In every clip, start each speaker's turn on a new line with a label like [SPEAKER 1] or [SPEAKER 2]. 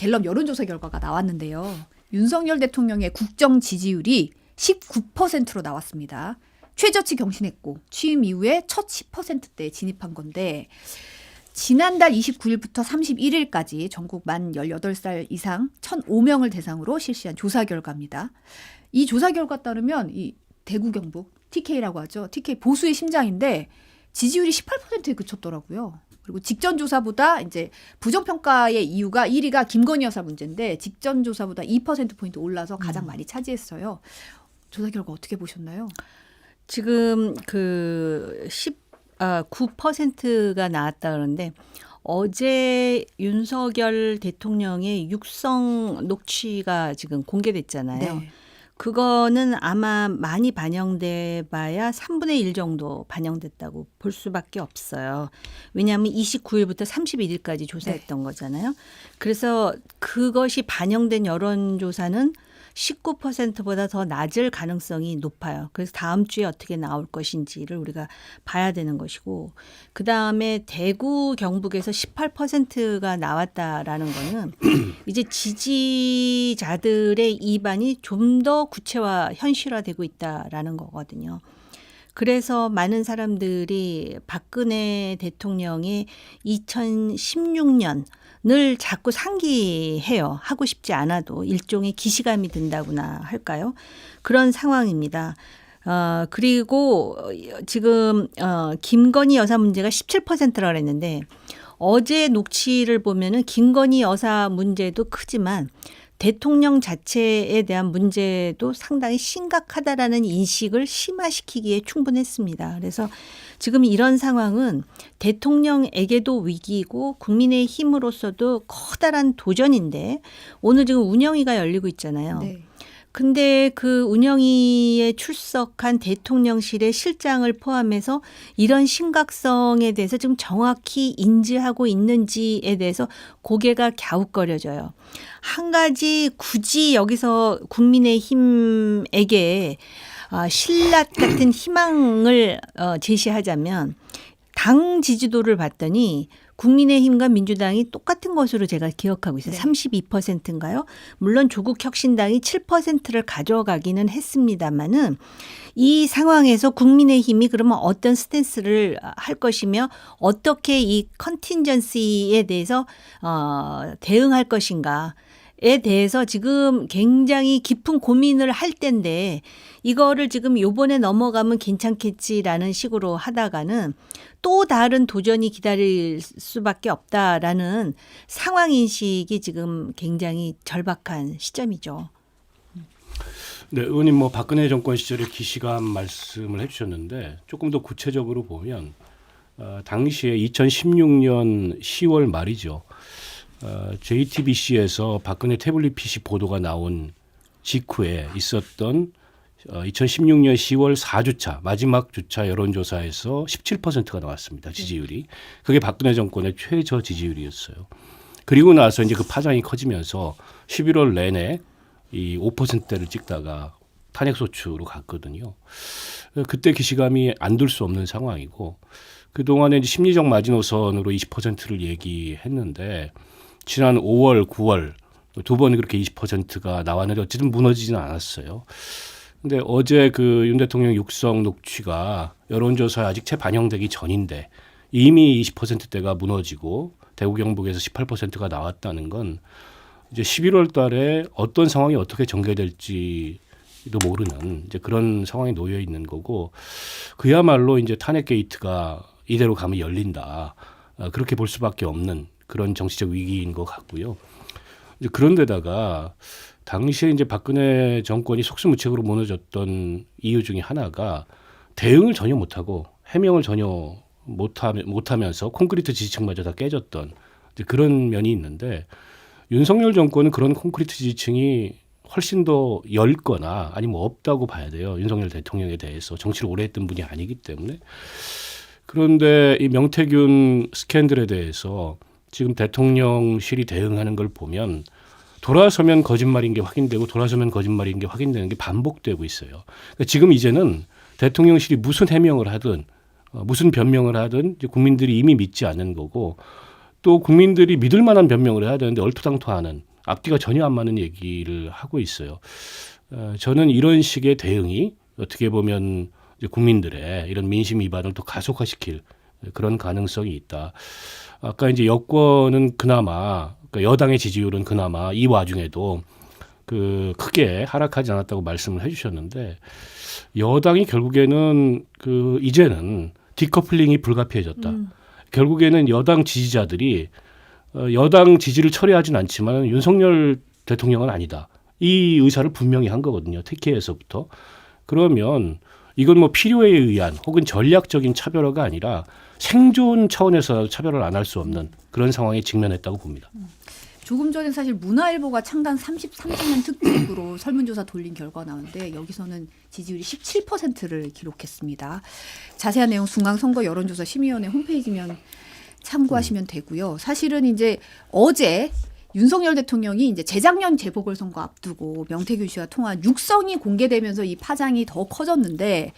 [SPEAKER 1] 갤럽 여론조사 결과가 나왔는데요. 윤석열 대통령의 국정 지지율이 19%로 나왔습니다. 최저치 경신했고 취임 이후에 첫 10%대에 진입한 건데 지난달 29일부터 31일까지 전국 만 18살 이상 1,005명을 대상으로 실시한 조사 결과입니다. 이 조사 결과 따르면 이 대구 경북 TK라고 하죠. TK 보수의 심장인데 지지율이 18%에 그쳤더라고요. 그리고 직전 조사보다 이제 부정평가의 이유가 1위가 김건희 여사 문제인데 직전 조사보다 2%포인트 올라서 가장 많이 차지했어요. 조사 결과 어떻게 보셨나요?
[SPEAKER 2] 지금 9%가 나왔다 그러는데 어제 윤석열 대통령의 육성 녹취가 지금 공개됐잖아요.
[SPEAKER 1] 네.
[SPEAKER 2] 그거는 아마 많이 반영돼 봐야 3분의 1 정도 반영됐다고 볼 수밖에 없어요. 왜냐하면 29일부터 31일까지 조사했던 거잖아요. 그래서 그것이 반영된 여론조사는 19%보다 더 낮을 가능성이 높아요. 그래서 다음 주에 어떻게 나올 것인지를 우리가 봐야 되는 것이고, 그다음에 대구 경북에서 18%가 나왔다라는 거는 이제 지지자들의 입안이 좀 더 구체화 현실화되고 있다라는 거거든요. 그래서 많은 사람들이 박근혜 대통령의 2016년을 자꾸 상기해요. 하고 싶지 않아도 일종의 기시감이 든다고나 할까요? 그런 상황입니다. 그리고 지금 김건희 여사 문제가 17%라고 그랬는데 어제 녹취를 보면은 김건희 여사 문제도 크지만 대통령 자체에 대한 문제도 상당히 심각하다라는 인식을 심화시키기에 충분했습니다. 그래서 지금 이런 상황은 대통령에게도 위기이고 국민의힘으로서도 커다란 도전인데 오늘 지금 운영위가 열리고 있잖아요.
[SPEAKER 1] 네.
[SPEAKER 2] 근데 그 운영위에 출석한 대통령실의 실장을 포함해서 이런 심각성에 대해서 지금 정확히 인지하고 있는지에 대해서 고개가 갸웃거려져요. 한 가지 굳이 여기서 국민의힘에게 신라 같은 희망을 제시하자면 당 지지도를 봤더니 국민의힘과 민주당이 똑같은 것으로 제가 기억하고 있어요.
[SPEAKER 1] 네.
[SPEAKER 2] 32%인가요? 물론 조국혁신당이 7%를 가져가기는 했습니다마는 이 상황에서 국민의힘이 그러면 어떤 스탠스를 할 것이며 어떻게 이 컨틴전시에 대해서 대응할 것인가에 대해서 지금 굉장히 깊은 고민을 할 텐데 이거를 지금 요번에 넘어가면 괜찮겠지라는 식으로 하다가는 또 다른 도전이 기다릴 수밖에 없다라는 상황 인식이 지금 굉장히 절박한 시점이죠.
[SPEAKER 3] 네, 의원님 뭐 박근혜 정권 시절에 기시감 말씀을 해주셨는데 조금 더 구체적으로 보면 당시에 2016년 10월 말이죠. JTBC에서 박근혜 태블릿 PC 보도가 나온 직후에 있었던 2016년 10월 4주차 마지막 주차 여론조사에서 17%가 나왔습니다. 지지율이. 그게 박근혜 정권의 최저 지지율이었어요. 그리고 나서 이제 그 파장이 커지면서 11월 내내 이 5%대를 찍다가 탄핵소추로 갔거든요. 그때 기시감이 안 둘 수 없는 상황이고 그동안에 이제 심리적 마지노선으로 20%를 얘기했는데 지난 5월, 9월 두 번 그렇게 20%가 나왔는데 어쨌든 무너지지는 않았어요. 근데 어제 그 윤 대통령 육성 녹취가 여론조사에 아직 채 반영되기 전인데 이미 20%대가 무너지고 대구 경북에서 18%가 나왔다는 건 이제 11월 달에 어떤 상황이 어떻게 전개될지도 모르는 이제 그런 상황에 놓여 있는 거고 그야말로 이제 탄핵 게이트가 이대로 가면 열린다. 그렇게 볼 수밖에 없는 그런 정치적 위기인 것 같고요. 이제 그런데다가 당시에 이제 박근혜 정권이 속수무책으로 무너졌던 이유 중에 하나가 대응을 전혀 못하고 해명을 전혀 못하면서 콘크리트 지지층마저 다 깨졌던 이제 그런 면이 있는데 윤석열 정권은 그런 콘크리트 지지층이 훨씬 더 엷거나 아니면 없다고 봐야 돼요. 윤석열 대통령에 대해서 정치를 오래 했던 분이 아니기 때문에. 그런데 이 명태균 스캔들에 대해서 지금 대통령실이 대응하는 걸 보면 돌아서면 거짓말인 게 확인되고 돌아서면 거짓말인 게 확인되는 게 반복되고 있어요. 그러니까 지금 이제는 대통령실이 무슨 해명을 하든 무슨 변명을 하든 이제 국민들이 이미 믿지 않는 거고 또 국민들이 믿을 만한 변명을 해야 되는데 얼토당토하는 앞뒤가 전혀 안 맞는 얘기를 하고 있어요. 저는 이런 식의 대응이 어떻게 보면 이제 국민들의 이런 민심 위반을 또 가속화시킬 그런 가능성이 있다. 아까 이제 여권은 그나마 그러니까 여당의 지지율은 그나마 이 와중에도 그 크게 하락하지 않았다고 말씀을 해주셨는데 여당이 결국에는 그 이제는 디커플링이 불가피해졌다. 결국에는 여당 지지자들이 여당 지지를 철회하진 않지만 윤석열 대통령은 아니다. 이 의사를 분명히 한 거거든요. 특혜에서부터. 그러면 이건 뭐 필요에 의한 혹은 전략적인 차별화가 아니라 생존 차원에서 차별화를 안 할 수 없는 그런 상황에 직면했다고 봅니다.
[SPEAKER 1] 조금 전에 사실 문화일보가 창단 33주년 특집으로 설문조사 돌린 결과가 나오는데 여기서는 지지율이 17%를 기록했습니다. 자세한 내용 중앙선거 여론조사 심의위원회 홈페이지면 참고하시면 되고요. 사실은 이제 어제 윤석열 대통령이 이제 재작년 재보궐선거 앞두고 명태균 씨와 통한 육성이 공개되면서 이 파장이 더 커졌는데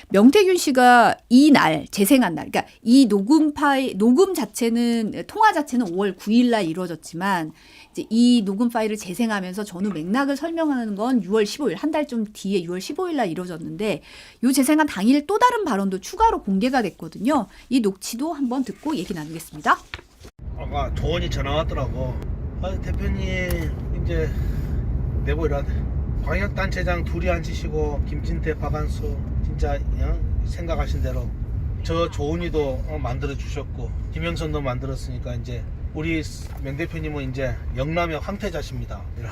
[SPEAKER 1] 명태균 씨가 이날 재생한 날, 그러니까 이 녹음 자체는 통화 자체는 5월 9일 날 이루어졌지만 이제 이 녹음 파일을 재생하면서 전후 맥락을 설명하는 건 6월 15일 한 달 좀 뒤에 6월 15일 날 이루어졌는데 이 재생한 당일 또 다른 발언도 추가로 공개가 됐거든요. 이 녹취도 한번 듣고 얘기 나누겠습니다.
[SPEAKER 4] 아까 조원이 전화 왔더라고. 대표님 이제 내보이라 광역단체장 둘이 앉으시고 김진태 박한수 진짜 생각하신 대로 저 조은이도 만들어 주셨고 김영선도 만들었으니까 이제 우리 명 대표님은 이제 영남의 황태자십니다. 이런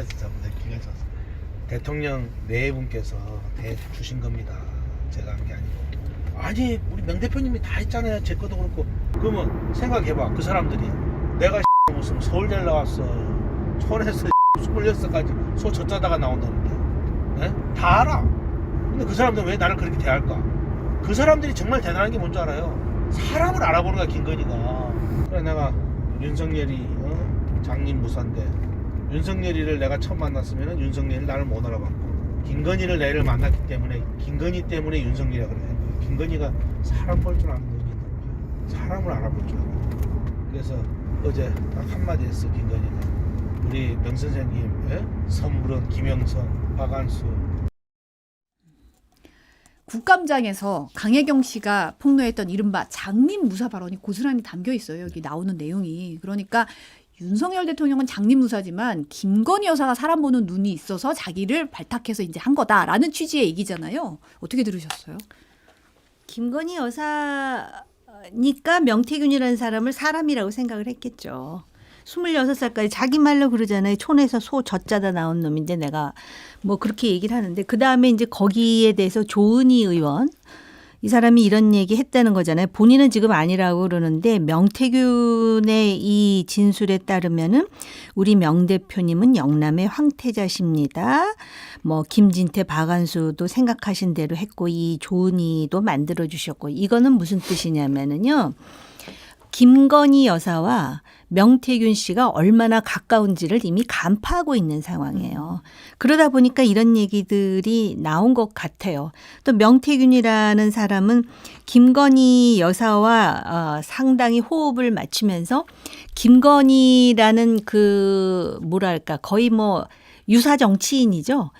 [SPEAKER 4] 진짜 기가 찼어. 대통령 네 분께서 주신 겁니다. 제가 한 게 아니고. 아니 우리 명 대표님이 다 했잖아요. 제 것도 그렇고. 그러면 생각해봐. 그 사람들이 내가 무슨 서울대 나왔어. 촌에서 26까지 소 젖자다가 나온다는데. 네? 다 알아. 근데 그 사람들은 왜 나를 그렇게 대할까? 그 사람들이 정말 대단한 게 뭔지 알아요? 사람을 알아보는 거야, 김건희가. 그래 내가 윤석열이 장님무사인데 윤석열이를 내가 처음 만났으면 윤석열이 나를 못 알아봤고 김건희를 내를 만났기 때문에 김건희 때문에 윤석열이라 그래. 김건희가 사람 볼 줄 아는 거지. 사람을 알아볼 줄 아는. 그래서 어제 딱 한마디 했어, 김건희가. 우리 명 선생님 선물은 김영선, 박한수.
[SPEAKER 1] 국감장에서 강혜경 씨가 폭로했던 이른바 장님 무사 발언이 고스란히 담겨 있어요. 여기 나오는 내용이. 그러니까 윤석열 대통령은 장님 무사지만 김건희 여사가 사람 보는 눈이 있어서 자기를 발탁해서 이제 한 거다라는 취지의 얘기잖아요. 어떻게 들으셨어요?
[SPEAKER 2] 김건희 여사니까 명태균이라는 사람을 사람이라고 생각을 했겠죠. 26살까지 자기 말로 그러잖아요. 촌에서 소 젖자다 나온 놈인데 내가 뭐 그렇게 얘기를 하는데 그다음에 이제 거기에 대해서 조은희 의원 이 사람이 이런 얘기 했다는 거잖아요. 본인은 지금 아니라고 그러는데 명태균의 이 진술에 따르면은 우리 명 대표님은 영남의 황태자십니다. 뭐 김진태 박한수도 생각하신 대로 했고 이 조은희도 만들어 주셨고 이거는 무슨 뜻이냐면은요. 김건희 여사와 명태균 씨가 얼마나 가까운지를 이미 간파하고 있는 상황이에요. 그러다 보니까 이런 얘기들이 나온 것 같아요. 또 명태균이라는 사람은 김건희 여사와 상당히 호흡을 맞추면서 김건희라는 그 뭐랄까 거의 뭐 유사 정치인이죠.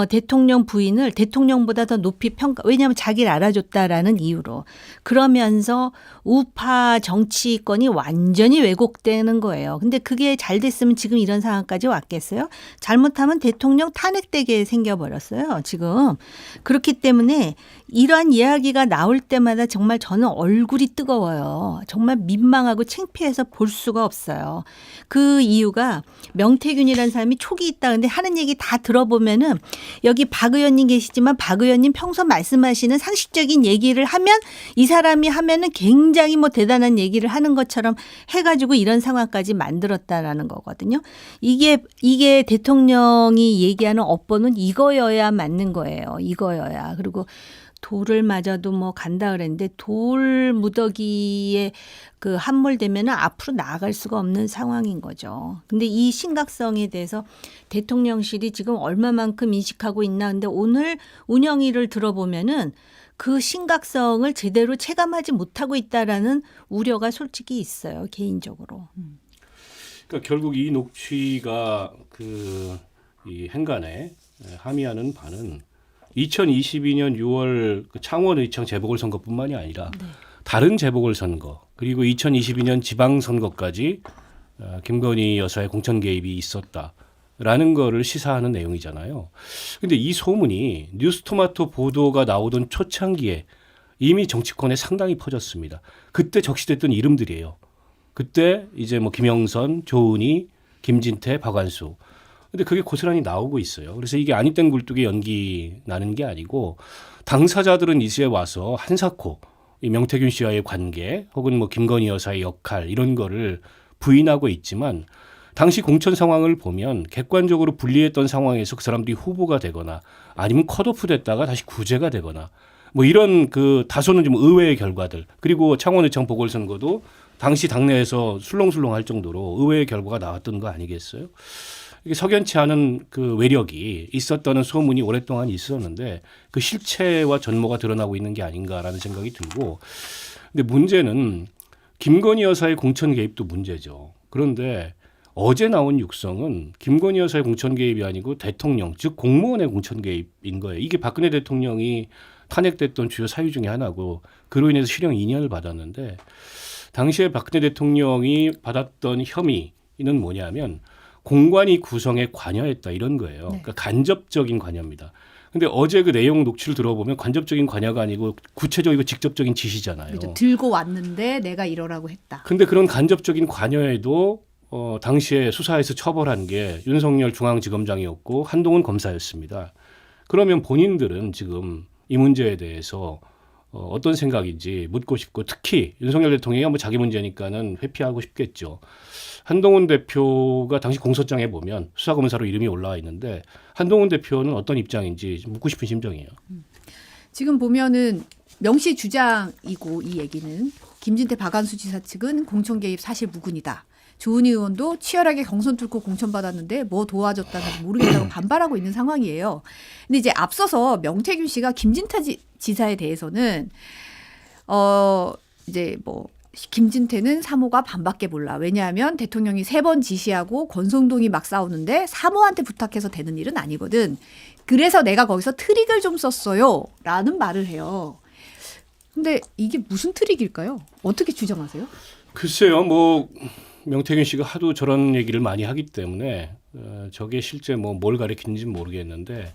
[SPEAKER 2] 대통령 부인을 대통령보다 더 높이 평가, 왜냐하면 자기를 알아줬다라는 이유로. 그러면서 우파 정치권이 완전히 왜곡되는 거예요. 근데 그게 잘 됐으면 지금 이런 상황까지 왔겠어요? 잘못하면 대통령 탄핵되게 생겨버렸어요, 지금. 그렇기 때문에 이러한 이야기가 나올 때마다 정말 저는 얼굴이 뜨거워요. 정말 민망하고 창피해서 볼 수가 없어요. 그 이유가 명태균이라는 사람이 촉이 있다. 근데 하는 얘기 다 들어보면은 여기 박 의원님 계시지만 박 의원님 평소 말씀하시는 상식적인 얘기를 하면 이 사람이 하면은 굉장히 뭐 대단한 얘기를 하는 것처럼 해가지고 이런 상황까지 만들었다라는 거거든요. 이게 대통령이 얘기하는 업보는 이거여야 맞는 거예요. 이거여야. 그리고 돌을 맞아도 뭐 간다 그랬는데 돌 무더기에 그 함몰되면은 앞으로 나아갈 수가 없는 상황인 거죠. 근데 이 심각성에 대해서 대통령실이 지금 얼마만큼 인식하고 있나. 근데 오늘 운영위를 들어보면은 그 심각성을 제대로 체감하지 못하고 있다라는 우려가 솔직히 있어요. 개인적으로.
[SPEAKER 3] 그러니까 결국 이 녹취가 이 행간에 함의하는 바는 2022년 6월 그 창원의청 재보궐선거뿐만이 아니라 다른 재보궐선거 그리고 2022년 지방선거까지 김건희 여사의 공천 개입이 있었다라는 거를 시사하는 내용이잖아요. 근데 이 소문이 뉴스토마토 보도가 나오던 초창기에 이미 정치권에 상당히 퍼졌습니다. 그때 적시됐던 이름들이에요. 그때 이제 뭐 김영선, 조은희, 김진태, 박완수. 근데 그게 고스란히 나오고 있어요. 그래서 이게 아니 땐 굴뚝에 연기 나는 게 아니고 당사자들은 이제 와서 한사코 이 명태균 씨와의 관계 혹은 뭐 김건희 여사의 역할 이런 거를 부인하고 있지만 당시 공천 상황을 보면 객관적으로 분리했던 상황에서 그 사람들이 후보가 되거나 아니면 컷오프 됐다가 다시 구제가 되거나 뭐 이런 그 다소는 좀 의외의 결과들 그리고 창원의청 보궐선거도 당시 당내에서 술렁술렁할 정도로 의외의 결과가 나왔던 거 아니겠어요? 이게 석연치 않은 그 외력이 있었다는 소문이 오랫동안 있었는데 그 실체와 전모가 드러나고 있는 게 아닌가라는 생각이 들고 근데 문제는 김건희 여사의 공천 개입도 문제죠. 그런데 어제 나온 육성은 김건희 여사의 공천 개입이 아니고 대통령 즉 공무원의 공천 개입인 거예요. 이게 박근혜 대통령이 탄핵됐던 주요 사유 중에 하나고 그로 인해서 실형 2년을 받았는데 당시에 박근혜 대통령이 받았던 혐의는 뭐냐면 공관위 구성에 관여했다 이런 거예요.
[SPEAKER 1] 네.
[SPEAKER 3] 그러니까 간접적인 관여입니다. 근데 어제 그 내용 녹취를 들어보면 간접적인 관여가 아니고 구체적이고 직접적인 지시잖아요.
[SPEAKER 1] 그렇죠. 들고 왔는데 내가 이러라고 했다.
[SPEAKER 3] 근데 그런 간접적인 관여에도 당시에 수사에서 처벌한 게 윤석열 중앙지검장이었고 한동훈 검사였습니다. 그러면 본인들은 지금 이 문제에 대해서 어떤 생각인지 묻고 싶고 특히 윤석열 대통령이 뭐 자기 문제니까는 회피하고 싶겠죠. 한동훈 대표가 당시 공소장에 보면 수사검사로 이름이 올라와 있는데 한동훈 대표는 어떤 입장인지 좀 묻고 싶은 심정이에요.
[SPEAKER 1] 지금 보면은 명시 주장이고 이 얘기는 김진태 박완수 지사 측은 공천 개입 사실 무근이다. 조은희 의원도 치열하게 경선 뚫고 공천받았는데 뭐 도와줬다는 모르겠다고 반발하고 있는 상황이에요. 근데 이제 앞서서 명태균 씨가 김진태 지사에 대해서는 이제 뭐 김진태는 사모가 반밖에 몰라. 왜냐하면 대통령이 3번 지시하고 권성동이 막 싸우는데 사모한테 부탁해서 되는 일은 아니거든. 그래서 내가 거기서 트릭을 좀 썼어요. 라는 말을 해요. 근데 이게 무슨 트릭일까요? 어떻게 주장하세요?
[SPEAKER 3] 글쎄요. 뭐 명태균 씨가 하도 저런 얘기를 많이 하기 때문에 저게 실제 뭐 뭘 가리키는지 모르겠는데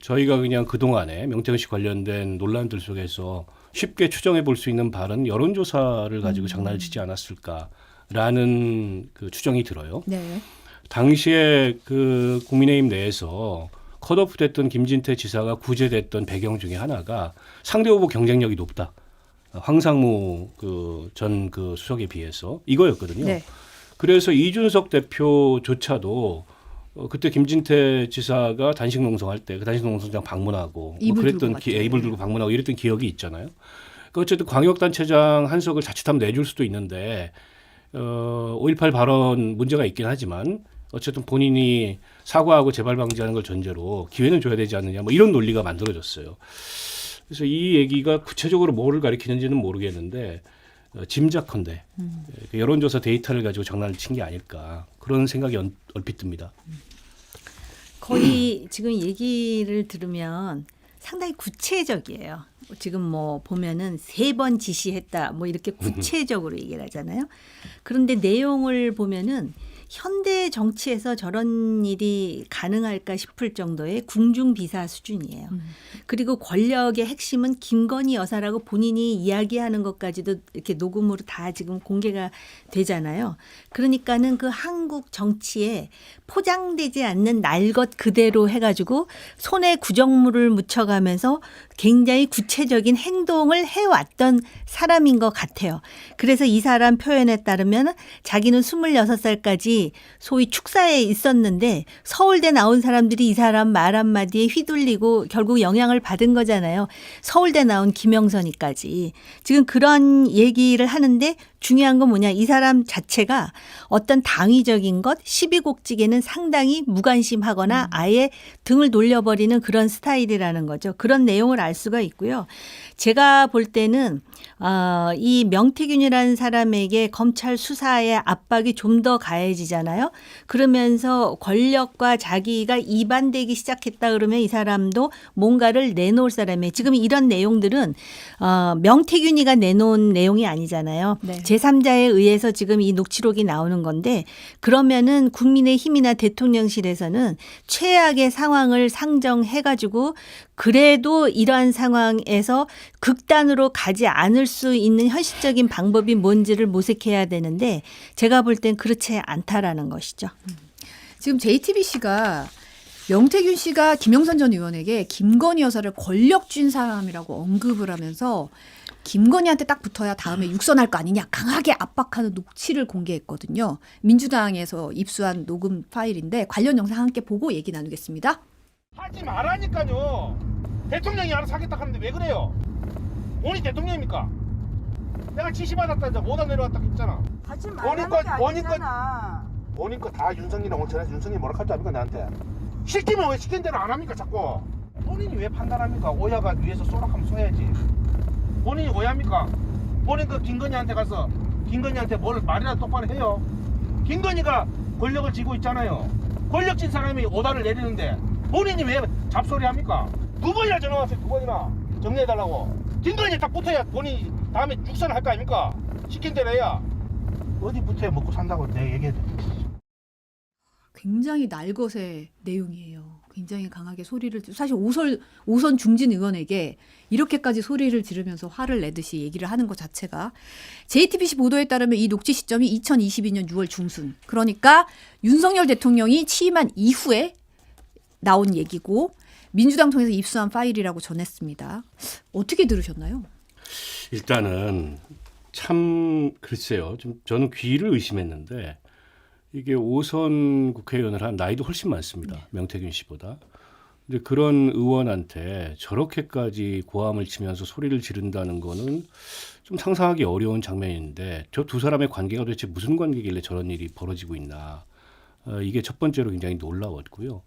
[SPEAKER 3] 저희가 그냥 그동안에 명태균 씨 관련된 논란들 속에서 쉽게 추정해 볼 수 있는 바른 여론조사를 가지고 장난을 치지 않았을까라는 그 추정이 들어요.
[SPEAKER 1] 네.
[SPEAKER 3] 당시에 그 국민의힘 내에서 컷오프 됐던 김진태 지사가 구제됐던 배경 중에 하나가 상대 후보 경쟁력이 높다. 황상무 전 수석에 비해서 이거였거든요.
[SPEAKER 1] 네.
[SPEAKER 3] 그래서 이준석 대표조차도 그때 김진태 지사가 단식 농성할 때 그 단식 농성장 방문하고
[SPEAKER 1] 이불
[SPEAKER 3] 그랬던
[SPEAKER 1] 들고
[SPEAKER 3] 이불 들고 방문하고 이랬던 기억이 있잖아요. 그 어쨌든 광역단체장 한석을 자칫하면 내줄 수도 있는데 5.18 발언 문제가 있긴 하지만 어쨌든 본인이 사과하고 재발 방지하는 걸 전제로 기회는 줘야 되지 않느냐 뭐 이런 논리가 만들어졌어요. 그래서 이 얘기가 구체적으로 뭐를 가리키는지는 모르겠는데 짐작컨대 여론조사 데이터를 가지고 장난을 친 게 아닐까 그런 생각이 얼핏 듭니다.
[SPEAKER 2] 거의 지금 얘기를 들으면 상당히 구체적이에요. 지금 뭐 보면은 3번 지시했다 뭐 이렇게 구체적으로 얘기를 하잖아요. 그런데 내용을 보면은 현대 정치에서 저런 일이 가능할까 싶을 정도의 궁중비사 수준이에요. 그리고 권력의 핵심은 김건희 여사라고 본인이 이야기하는 것까지도 이렇게 녹음으로 다 지금 공개가 되잖아요. 그러니까는 그 한국 정치에 포장되지 않는 날 것 그대로 해가지고 손에 구정물을 묻혀가면서 굉장히 구체적인 행동을 해왔던 사람인 것 같아요. 그래서 이 사람 표현에 따르면 자기는 26살까지 소위 축사에 있었는데 서울대 나온 사람들이 이 사람 말 한마디에 휘둘리고 결국 영향을 받은 거잖아요. 서울대 나온 김영선이까지. 지금 그런 얘기를 하는데 중요한 건 뭐냐. 이 사람 자체가 어떤 당위적인 것, 시비곡직에는 상당히 무관심하거나 아예 등을 돌려버리는 그런 스타일이라는 거죠. 그런 내용을 알 수가 있고요. 제가 볼 때는 이 명태균이라는 사람에게 검찰 수사의 압박이 좀 더 가해지잖아요. 그러면서 권력과 자기가 이반되기 시작했다 그러면 이 사람도 뭔가를 내놓을 사람이에요. 지금 이런 내용들은 명태균이가 내놓은 내용이 아니잖아요.
[SPEAKER 1] 네.
[SPEAKER 2] 제3자에 의해서 지금 이 녹취록이 나오는 건데 그러면은 국민의힘이나 대통령실에서는 최악의 상황을 상정해가지고 그래도 이러한 상황에서 극단으로 가지 않을 수 있는 현실적인 방법이 뭔지를 모색해야 되는데 제가 볼 땐 그렇지 않다라는 것이죠.
[SPEAKER 1] 지금 JTBC가 명태균 씨가 김영선 전 의원에게 김건희 여사를 권력쥔 사람이라고 언급을 하면서 김건희한테 딱 붙어야 다음에 육선할 거 아니냐 강하게 압박하는 녹취를 공개했거든요. 민주당에서 입수한 녹음 파일인데 관련 영상 함께 보고 얘기 나누겠습니다.
[SPEAKER 4] 하지 말라니까요. 대통령이 알아서 하겠다 하는데 왜 그래요? 본인 대통령입니까? 내가 지시받았다 못안 내려왔다 했잖아.
[SPEAKER 5] 하지 말라는 게 아니잖아.
[SPEAKER 4] 본인 거 다 윤석이랑 온천해서 윤석이 뭐라 할줄 압니까 나한테? 시키면 왜 시킨 대로 안 합니까 자꾸? 본인이 왜 판단합니까? 오야가 위에서 쏘락하면 쏘야지. 본인이 오야입니까? 본인 그 김건희한테 가서 김건희한테 뭘 말이라도 똑바로 해요. 김건희가 권력을 쥐고 있잖아요. 권력진 사람이 오다를 내리는데 본인이 왜 잡소리 합니까? 2번이나 전화 왔어요. 2번이나 정리해달라고. 김건희 딱 붙어야 본인이 다음에 육선할 거 아닙니까? 시킨 대로 해야. 어디 붙어야 먹고 산다고 내가 얘기해도.
[SPEAKER 1] 굉장히 날것의 내용이에요. 굉장히 강하게 소리를 사실 오선 중진 의원에게 이렇게까지 소리를 지르면서 화를 내듯이 얘기를 하는 것 자체가 JTBC 보도에 따르면 이 녹취 시점이 2022년 6월 중순 그러니까 윤석열 대통령이 취임한 이후에 나온 얘기고 민주당 통해서 입수한 파일이라고 전했습니다. 어떻게 들으셨나요?
[SPEAKER 3] 일단은 참 글쎄요. 좀 저는 귀를 의심했는데 이게 5선 국회의원을 한 나이도 훨씬 많습니다. 명태균 씨보다. 근데 그런 의원한테 저렇게까지 고함을 치면서 소리를 지른다는 거는 좀 상상하기 어려운 장면인데 저 두 사람의 관계가 도대체 무슨 관계길래 저런 일이 벌어지고 있나. 이게 첫 번째로 굉장히 놀라웠고요.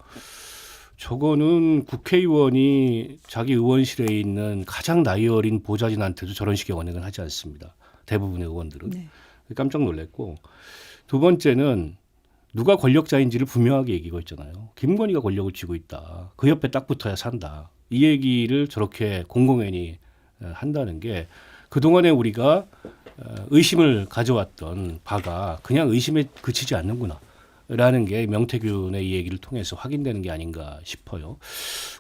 [SPEAKER 3] 저거는 국회의원이 자기 의원실에 있는 가장 나이 어린 보좌진한테도 저런 식의 언행을 하지 않습니다. 대부분의 의원들은.
[SPEAKER 1] 네.
[SPEAKER 3] 깜짝 놀랐고 두 번째는 누가 권력자인지를 분명하게 얘기하고 있잖아요. 김건희가 권력을 쥐고 있다. 그 옆에 딱 붙어야 산다. 이 얘기를 저렇게 공공연히 한다는 게 그동안에 우리가 의심을 가져왔던 바가 그냥 의심에 그치지 않는구나. 라는 게 명태균의 이 얘기를 통해서 확인되는 게 아닌가 싶어요.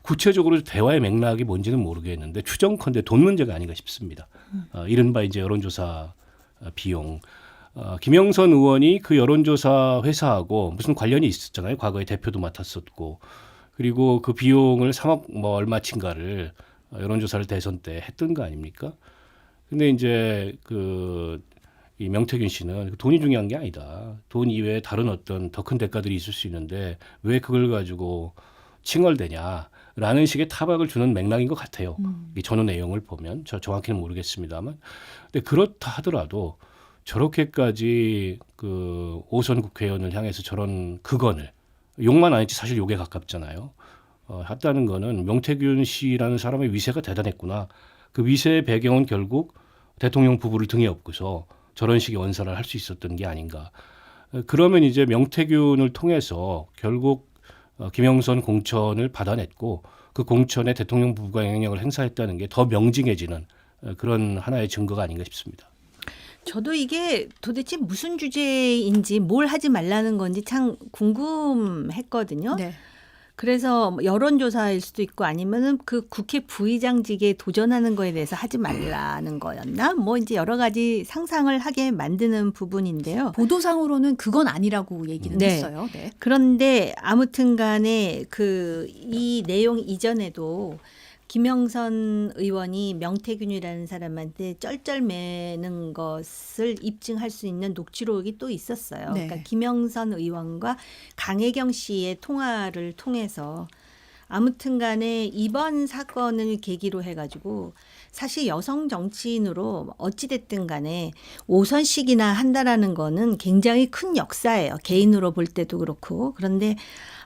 [SPEAKER 3] 구체적으로 대화의 맥락이 뭔지는 모르겠는데 추정컨대 돈 문제가 아닌가 싶습니다. 이른바 이제 여론조사 비용. 김영선 의원이 그 여론조사 회사하고 무슨 관련이 있었잖아요. 과거에 대표도 맡았었고. 그리고 그 비용을 3억 뭐 얼마친가를 여론조사를 대선 때 했던 거 아닙니까? 근데 이제 이 명태균 씨는 돈이 중요한 게 아니다. 돈 이외에 다른 어떤 더 큰 대가들이 있을 수 있는데 왜 그걸 가지고 칭얼대냐라는 식의 타박을 주는 맥락인 것 같아요. 이 전후 내용을 보면 저 정확히는 모르겠습니다만, 근데 그렇다 하더라도 저렇게까지 그 5선 국회의원을 향해서 저런 극언을 욕만 아니지 사실 욕에 가깝잖아요. 했다는 거는 명태균 씨라는 사람의 위세가 대단했구나. 그 위세의 배경은 결국 대통령 부부를 등에 업고서 저런 식의 원사를 할 수 있었던 게 아닌가. 그러면 이제 명태균을 통해서 결국 김영선 공천을 받아냈고 그 공천에 대통령 부부가 영향력을 행사했다는 게 더 명징해지는 그런 하나의 증거가 아닌가 싶습니다.
[SPEAKER 2] 저도 이게 도대체 무슨 주제인지 뭘 하지 말라는 건지 참 궁금했거든요.
[SPEAKER 1] 네.
[SPEAKER 2] 그래서 여론조사일 수도 있고 아니면은 그 국회 부의장직에 도전하는 거에 대해서 하지 말라는 거였나? 뭐 이제 여러 가지 상상을 하게 만드는 부분인데요.
[SPEAKER 1] 보도상으로는 그건 아니라고 얘기는
[SPEAKER 2] 네.
[SPEAKER 1] 했어요. 네.
[SPEAKER 2] 그런데 아무튼 간에 이 내용 이전에도 김영선 의원이 명태균이라는 사람한테 쩔쩔매는 것을 입증할 수 있는 녹취록이 또 있었어요.
[SPEAKER 1] 네.
[SPEAKER 2] 그러니까 김영선 의원과 강혜경 씨의 통화를 통해서 아무튼 간에 이번 사건을 계기로 해가지고 사실 여성 정치인으로 어찌됐든 간에 5선씩이나 한다라는 거는 굉장히 큰 역사예요. 개인으로 볼 때도 그렇고. 그런데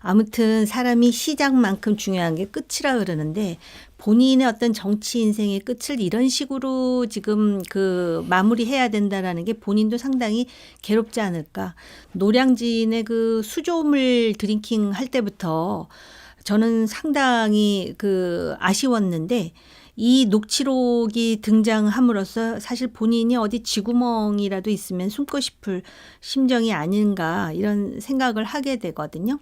[SPEAKER 2] 아무튼 사람이 시작만큼 중요한 게 끝이라 그러는데 본인의 어떤 정치 인생의 끝을 이런 식으로 지금 그 마무리해야 된다라는 게 본인도 상당히 괴롭지 않을까. 노량진의 그 수조물 드링킹 할 때부터 저는 상당히 그 아쉬웠는데 이 녹취록이 등장함으로써 사실 본인이 어디 쥐구멍이라도 있으면 숨고 싶을 심정이 아닌가 이런 생각을 하게 되거든요.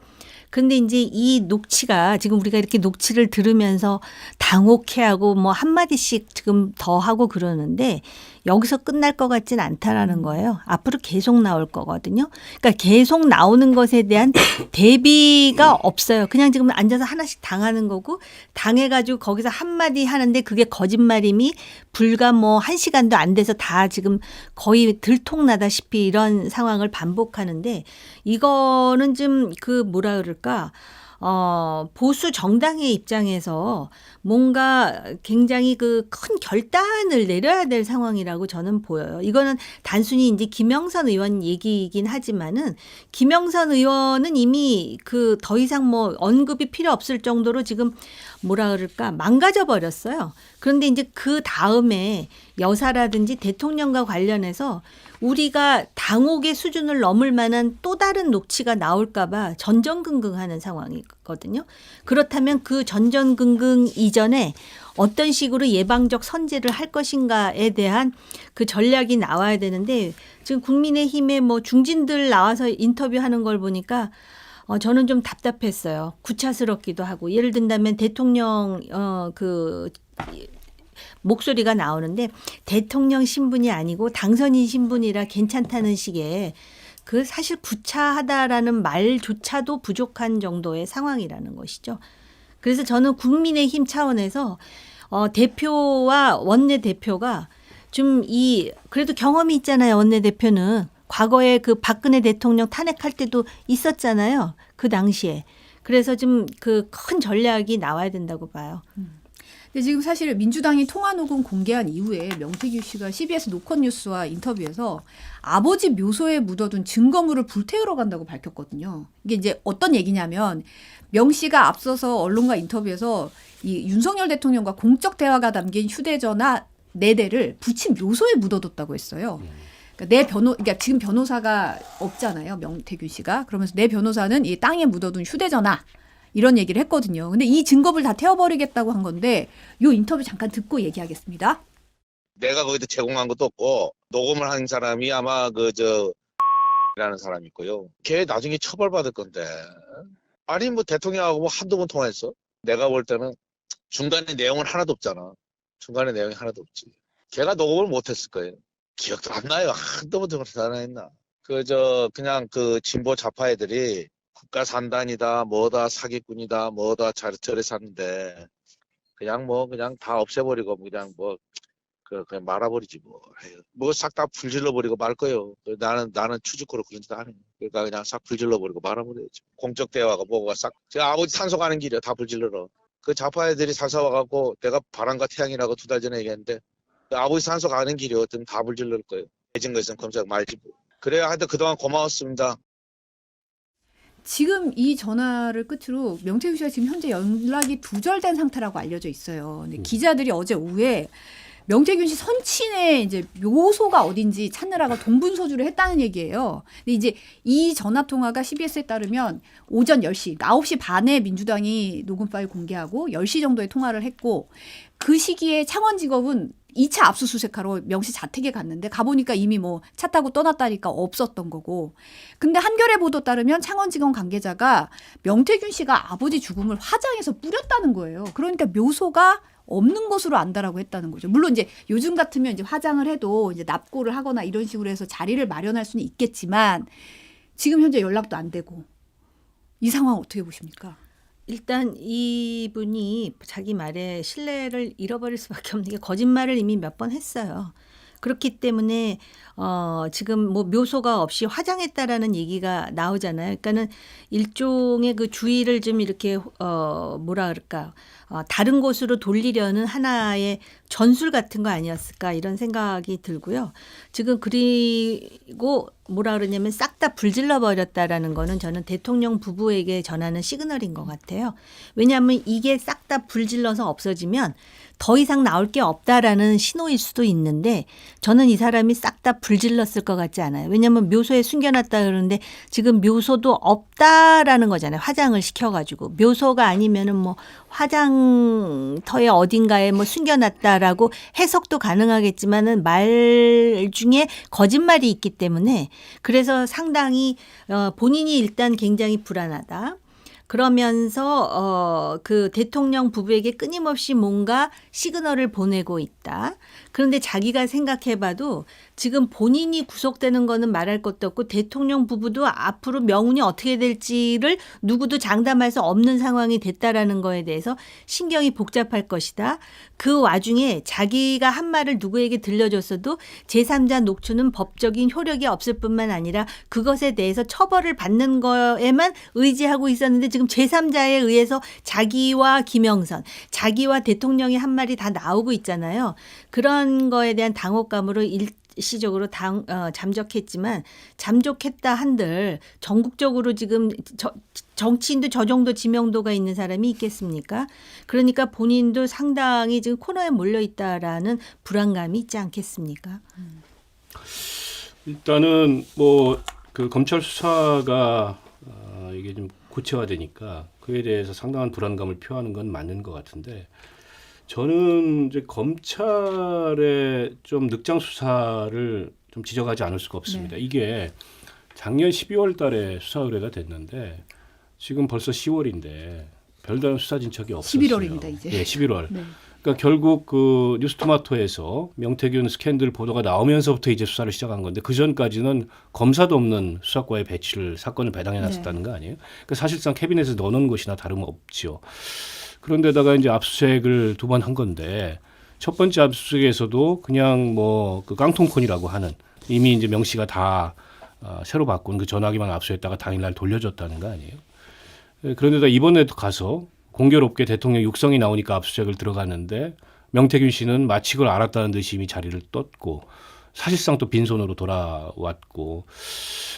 [SPEAKER 2] 그런데 이제 이 녹취가 지금 우리가 이렇게 녹취를 들으면서 당혹해하고 뭐 한마디씩 지금 더 하고 그러는데 여기서 끝날 것 같진 않다라는 거예요. 앞으로 계속 나올 거거든요. 그러니까 계속 나오는 것에 대한 대비가 없어요. 그냥 지금 앉아서 하나씩 당하는 거고 당해가지고 거기서 한마디 하는데 그게 거짓말임이 불과 뭐 1시간도 안 돼서 다 지금 거의 들통나다시피 이런 상황을 반복하는데 이거는 좀 그 뭐라 그럴까 보수 정당의 입장에서 뭔가 굉장히 그 큰 결단을 내려야 될 상황이라고 저는 보여요. 이거는 단순히 이제 김영선 의원 얘기이긴 하지만은 김영선 의원은 이미 그 더 이상 뭐 언급이 필요 없을 정도로 지금 뭐라 그럴까 망가져 버렸어요. 그런데 이제 그 다음에 여사라든지 대통령과 관련해서 우리가 당혹의 수준을 넘을 만한 또 다른 녹취가 나올까 봐 전전긍긍하는 상황이거든요. 그렇다면 그 전전긍긍 이전에 어떤 식으로 예방적 선제를 할 것인가에 대한 그 전략이 나와야 되는데 지금 국민의힘의 뭐 중진들 나와서 인터뷰하는 걸 보니까 저는 좀 답답했어요. 구차스럽기도 하고 예를 든다면 대통령 그 목소리가 나오는데 대통령 신분이 아니고 당선인 신분이라 괜찮다는 식의 그 사실 구차하다라는 말조차도 부족한 정도의 상황이라는 것이죠. 그래서 저는 국민의힘 차원에서 대표와 원내대표가 좀 그래도 경험이 있잖아요. 원내대표는 과거에 그 박근혜 대통령 탄핵할 때도 있었잖아요. 그 당시에. 그래서 좀 그 큰 전략이 나와야 된다고 봐요.
[SPEAKER 1] 근데 지금 사실 민주당이 통화 녹음 공개한 이후에 명태규 씨가 CBS 노컷뉴스와 인터뷰에서 아버지 묘소에 묻어둔 증거물을 불태우러 간다고 밝혔거든요. 이게 이제 어떤 얘기냐면 명 씨가 앞서서 언론과 인터뷰에서 이 윤석열 대통령과 공적 대화가 담긴 휴대전화 4대를 부친 묘소에 묻어뒀다고 했어요. 그러니까 그러니까 지금 변호사가 없잖아요. 명태규 씨가. 그러면서 내 변호사는 이 땅에 묻어둔 휴대전화 이런 얘기를 했거든요. 근데 이 증거를 다 태워버리겠다고 한 건데 이 인터뷰 잠깐 듣고 얘기하겠습니다.
[SPEAKER 6] 내가 거기다 제공한 것도 없고 녹음을 한 사람이 아마 라는 사람이 있고요. 걔 나중에 처벌받을 건데. 아니 뭐 대통령하고 뭐 한두 번 통화했어? 내가 볼 때는 중간에 내용은 하나도 없잖아. 중간에 내용이 하나도 없지. 걔가 녹음을 못했을 거예요. 기억도 안 나요. 한두 번 통화했나. 그냥 그 진보 좌파 애들이 국가 산단이다, 뭐다, 사기꾼이다, 뭐다, 저래 샀는데, 그냥 다 없애버리고, 그냥 말아버리지 뭐. 뭐 싹 다 불질러버리고 말 거예요. 나는 추직코로 그런 짓 안 해. 그러니까 그냥 싹 불질러버리고 말아버려야지. 공적 대화가 뭐가 제가 아버지 산소 가는 길이야. 다 불질러러. 그 좌파 애들이 사서 와갖고, 내가 바람과 태양이라고 2달 전에 얘기했는데, 아버지 산소 가는 길이었더니 다 불질러 거예요. 해진 거 있으면 검색 말지 뭐. 그래야 하여튼 그동안 고마웠습니다.
[SPEAKER 1] 지금 이 전화를 끝으로 명태규 씨가 지금 현재 연락이 두절된 상태라고 알려져 있어요. 근데 기자들이 어제 오후에 명태균 씨 선친의 이제 묘소가 어딘지 찾느라고 동분서주를 했다는 얘기예요. 근데 이제 이 전화 통화가 CBS에 따르면 오전 10시, 그러니까 9시 반에 민주당이 녹음 파일 공개하고 10시 정도에 통화를 했고 그 시기에 창원지검은 2차 압수수색하러 명 씨 자택에 갔는데 가보니까 이미 뭐 차 타고 떠났다니까 없었던 거고. 근데 한겨레 보도 따르면 창원지검 관계자가 명태균 씨가 아버지 죽음을 화장해서 뿌렸다는 거예요. 그러니까 묘소가 없는 것으로 안다라고 했다는 거죠. 물론 이제 요즘 같으면 이제 화장을 해도 이제 납고를 하거나 이런 식으로 해서 자리를 마련할 수는 있겠지만 지금 현재 연락도 안 되고 이 상황 어떻게 보십니까?
[SPEAKER 2] 일단 이분이 자기 말에 신뢰를 잃어버릴 수밖에 없는 게 거짓말을 이미 몇 번 했어요. 그렇기 때문에 지금 뭐 묘소가 없이 화장했다라는 얘기가 나오잖아요. 그러니까는 일종의 그 주의를 좀 이렇게 뭐라 그럴까 다른 곳으로 돌리려는 하나의 전술 같은 거 아니었을까 이런 생각이 들고요. 지금 그리고 뭐라 그러냐면 싹 다 불질러 버렸다라는 거는 저는 대통령 부부에게 전하는 시그널인 것 같아요. 왜냐하면 이게 싹 다 불질러서 없어지면 더 이상 나올 게 없다라는 신호일 수도 있는데 저는 이 사람이 싹 다 불질렀을 것 같지 않아요. 왜냐하면 묘소에 숨겨놨다 그러는데 지금 묘소도 없다라는 거잖아요. 화장을 시켜가지고 묘소가 아니면은 뭐 화장터에 어딘가에 뭐 숨겨놨다라고 해석도 가능하겠지만은 말 중에 거짓말이 있기 때문에 그래서 상당히 본인이 일단 굉장히 불안하다. 그러면서 그 대통령 부부에게 끊임없이 뭔가 시그널을 보내고 있다. 그런데 자기가 생각해봐도 지금 본인이 구속되는 거는 말할 것도 없고 대통령 부부도 앞으로 명운이 어떻게 될지를 누구도 장담할 수 없는 상황이 됐다라는 거에 대해서 신경이 복잡할 것이다. 그 와중에 자기가 한 말을 누구에게 들려줬어도 제3자 녹취는 법적인 효력이 없을 뿐만 아니라 그것에 대해서 처벌을 받는 거에만 의지하고 있었는데 지금 제3자에 의해서 자기와 김영선, 자기와 대통령의 한 말이 다 나오고 있잖아요. 그런 거에 대한 당혹감으로 일시적으로 잠적했지만 잠적했다 한들 전국적으로 지금 정치인도 저 정도 지명도가 있는 사람이 있겠습니까? 그러니까 본인도 상당히 지금 코너에 몰려 있다라는 불안감이 있지 않겠습니까?
[SPEAKER 3] 일단은 뭐 그 검찰 수사가 이게 좀 구체화되니까 그에 대해서 상당한 불안감을 표하는 건 맞는 것 같은데 저는 이제 검찰의 좀 늑장 수사를 좀 지적하지 않을 수가 없습니다.
[SPEAKER 1] 네.
[SPEAKER 3] 이게 작년 12월 달에 수사 의뢰가 됐는데 지금 벌써 10월인데 별다른 수사 진척이 없었어요.
[SPEAKER 1] 11월입니다, 이제.
[SPEAKER 3] 네, 11월.
[SPEAKER 1] 네.
[SPEAKER 3] 그러니까 결국 그 뉴스토마토에서 명태균 스캔들 보도가 나오면서부터 이제 수사를 시작한 건데 그 전까지는 검사도 없는 수사과에 배치를 사건을 배당해 놨었다는 거 아니에요? 그러니까 사실상 캐비넷에 넣어놓은 것이나 다름없죠. 그런데다가 이제 압수수색을 2번 한 건데 첫 번째 압수수색에서도 그냥 뭐 그 깡통콘이라고 하는 이미 이제 명 씨가 다 새로 바꾼 그 전화기만 압수했다가 당일날 돌려줬다는 거 아니에요? 그런데다 이번에도 가서 공교롭게 대통령 육성이 나오니까 압수수색을 들어갔는데 명태균 씨는 마치 그걸 알았다는 듯이 이미 자리를 떴고 사실상 또 빈손으로 돌아왔고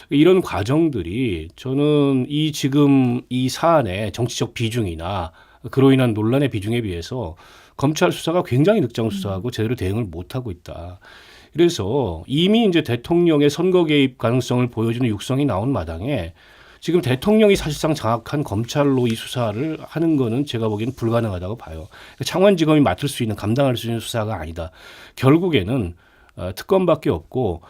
[SPEAKER 3] 이런 과정들이 저는 이 지금 이 사안의 정치적 비중이나 그로 인한 논란의 비중에 비해서 검찰 수사가 굉장히 늑장 수사하고 제대로 대응을 못하고 있다. 그래서 이미 이제 대통령의 선거 개입 가능성을 보여주는 육성이 나온 마당에 지금 대통령이 사실상 장악한 검찰로 이 수사를 하는 거는 제가 보기에는 불가능하다고 봐요. 창원지검이 맡을 수 있는 감당할 수 있는 수사가 아니다. 결국에는 특검밖에 없고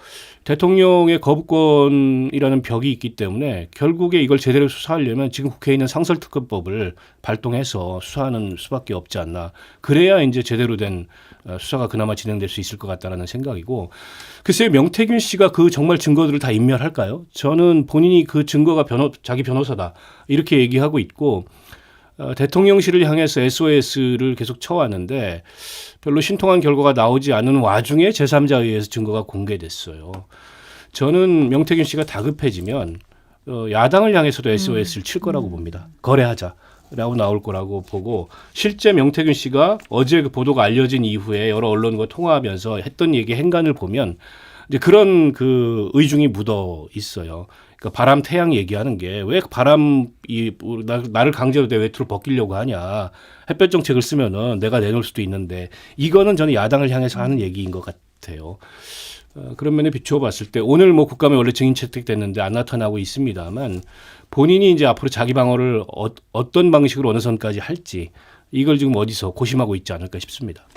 [SPEAKER 3] 대통령의 거부권이라는 벽이 있기 때문에 결국에 이걸 제대로 수사하려면 지금 국회에 있는 상설특검법을 발동해서 수사하는 수밖에 없지 않나. 그래야 이제 제대로 된 수사가 그나마 진행될 수 있을 것 같다라는 생각이고 글쎄요 명태균 씨가 그 정말 증거들을 다 인멸할까요? 저는 본인이 그 증거가 자기 변호사다 이렇게 얘기하고 있고 대통령실을 향해서 SOS를 계속 쳐왔는데 별로 신통한 결과가 나오지 않은 와중에 제3자에 의해서 증거가 공개됐어요. 저는 명태균 씨가 다급해지면 야당을 향해서도 SOS를 칠 거라고 봅니다. 거래하자라고 나올 거라고 보고 실제 명태균 씨가 어제 그 보도가 알려진 이후에 여러 언론과 통화하면서 했던 얘기 행간을 보면 이제 그런 그 의중이 묻어 있어요. 그러니까 바람 태양 얘기하는 게 왜 나를 강제로 내 외투를 벗기려고 하냐. 햇볕 정책을 쓰면은 내가 내놓을 수도 있는데 이거는 저는 야당을 향해서 하는 얘기인 것 같아요. 그런 면에 비추어 봤을 때 오늘 뭐 국감에 원래 증인 채택됐는데 안 나타나고 있습니다만 본인이 이제 앞으로 자기 방어를 어떤 방식으로 어느 선까지 할지 이걸 지금 어디서 고심하고 있지 않을까 싶습니다.